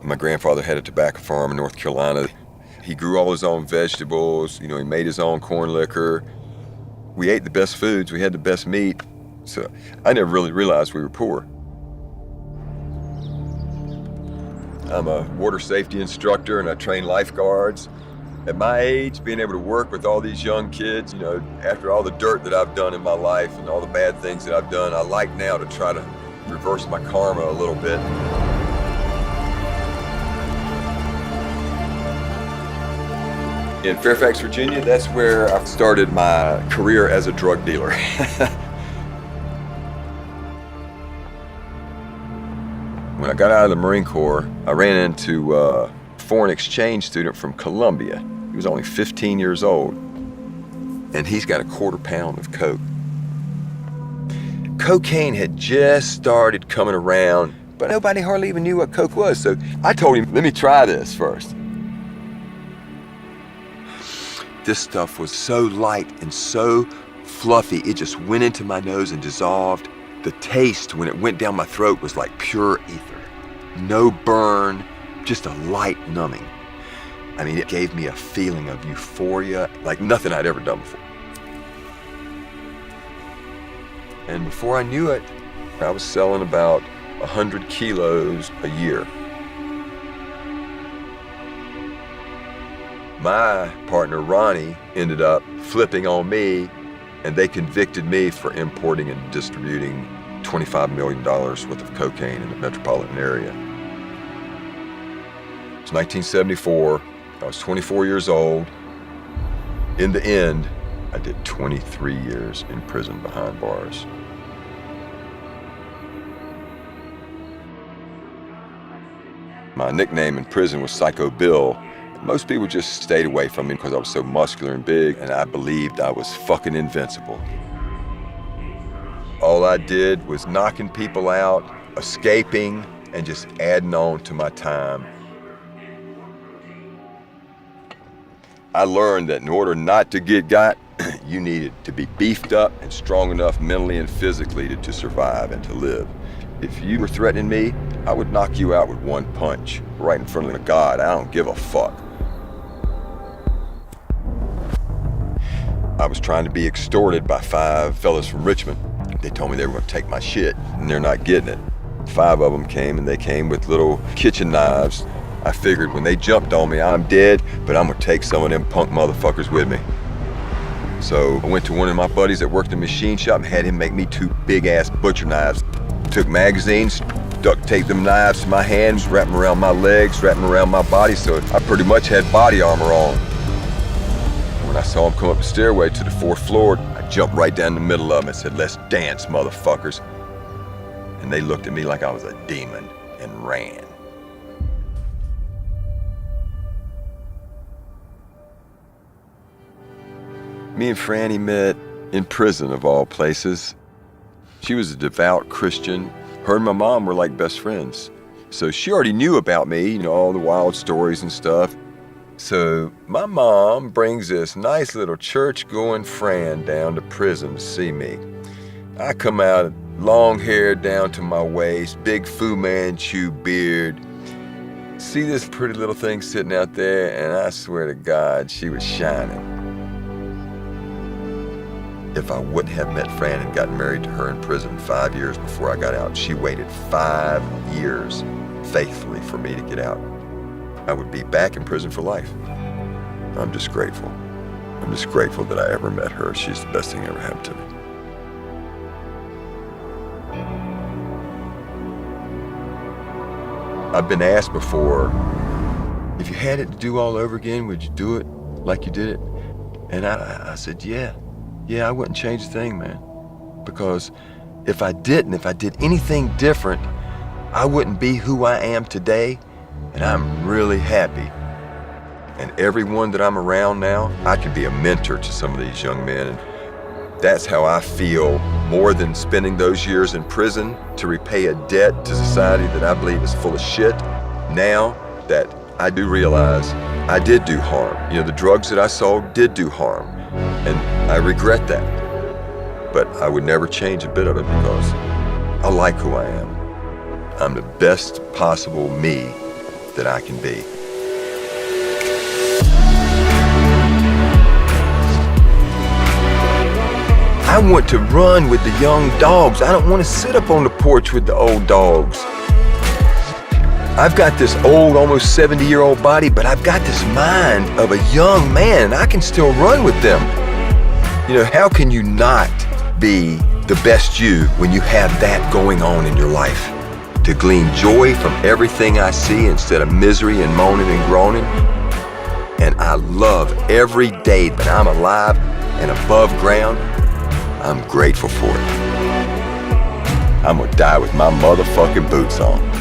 My grandfather had a tobacco farm in North Carolina. He grew all his own vegetables, he made his own corn liquor. We ate the best foods, we had the best meat. So I never really realized we were poor. I'm a water safety instructor and I train lifeguards. At my age, being able to work with all these young kids, after all the dirt that I've done in my life and all the bad things that I've done, I like now to try to reverse my karma a little bit. In Fairfax, Virginia, that's where I started my career as a drug dealer. When I got out of the Marine Corps, I ran into a foreign exchange student from Colombia. He was only 15 years old, and he's got a quarter pound of coke. Cocaine had just started coming around, but nobody hardly even knew what coke was. So I told him, let me try this first. This stuff was so light and so fluffy, it just went into my nose and dissolved. The taste, when it went down my throat, was like pure ether. No burn, just a light numbing. I mean, it gave me a feeling of euphoria like nothing I'd ever done before. And before I knew it, I was selling about 100 kilos a year. My partner, Ronnie, ended up flipping on me, and they convicted me for importing and distributing $25 million worth of cocaine in the metropolitan area. It's 1974. I was 24 years old. In the end, I did 23 years in prison behind bars. My nickname in prison was Psycho Bill. Most people just stayed away from me because I was so muscular and big, and I believed I was fucking invincible. All I did was knocking people out, escaping, and just adding on to my time. I learned that in order not to get got, you needed to be beefed up and strong enough mentally and physically to survive and to live. If you were threatening me, I would knock you out with one punch, right in front of God. I don't give a fuck. I was trying to be extorted by 5 fellas from Richmond. They told me they were gonna take my shit, and they're not getting it. 5 of them came, and they came with little kitchen knives. I figured when they jumped on me, I'm dead, but I'm gonna take some of them punk motherfuckers with me. So I went to one of my buddies that worked in a machine shop and had him make me 2 big-ass butcher knives. Took magazines, duct taped them knives to my hands, wrapped them around my legs, wrapped them around my body, so I pretty much had body armor on. When I saw him come up the stairway to the 4th floor, I jumped right down the middle of them and said, "Let's dance, motherfuckers." And they looked at me like I was a demon and ran. Me and Franny met in prison, of all places. She was a devout Christian. Her and my mom were like best friends. So she already knew about me, all the wild stories and stuff. So my mom brings this nice little church-going Fran down to prison to see me. I come out long hair down to my waist, big Fu Manchu beard. See this pretty little thing sitting out there, and I swear to God, she was shining. If I wouldn't have met Fran and gotten married to her in prison 5 years before I got out, she waited 5 years faithfully for me to get out. I would be back in prison for life. I'm just grateful. I'm just grateful that I ever met her. She's the best thing that ever happened to me. I've been asked before, if you had it to do all over again, would you do it like you did it? And I said, yeah, I wouldn't change a thing, man. Because if I did anything different, I wouldn't be who I am today, and I'm really happy. And everyone that I'm around now, I can be a mentor to some of these young men. And that's how I feel, more than spending those years in prison to repay a debt to society that I believe is full of shit. Now that I do realize I did do harm. The drugs that I sold did do harm. And I regret that. But I would never change a bit of it because I like who I am. I'm the best possible me that I can be. I want to run with the young dogs. I don't want to sit up on the porch with the old dogs. I've got this old, almost 70-year-old body, but I've got this mind of a young man, and I can still run with them. You know, how can you not be the best you when you have that going on in your life? To glean joy from everything I see instead of misery and moaning and groaning. And I love every day that I'm alive and above ground. I'm grateful for it. I'm gonna die with my motherfucking boots on.